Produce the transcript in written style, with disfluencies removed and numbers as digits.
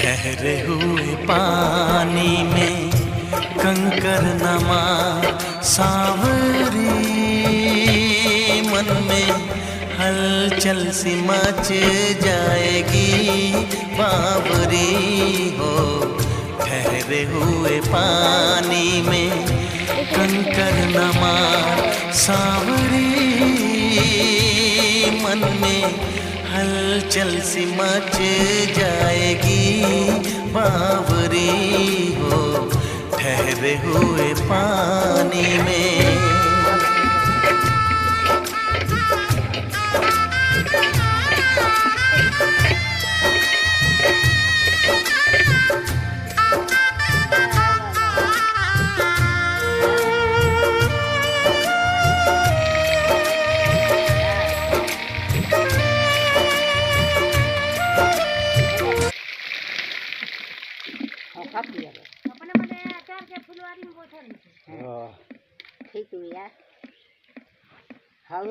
ठहरे हुए पानी में कंकर नमा सांवरी, मन में हलचल सी मच जाएगी बावरी हो। ठहरे हुए पानी में कंकर नमा सांवरी, मन में हलचल सी मच जाएगी बावरी हो। ठहरे हुए पानी में ठीक है यार। हाँ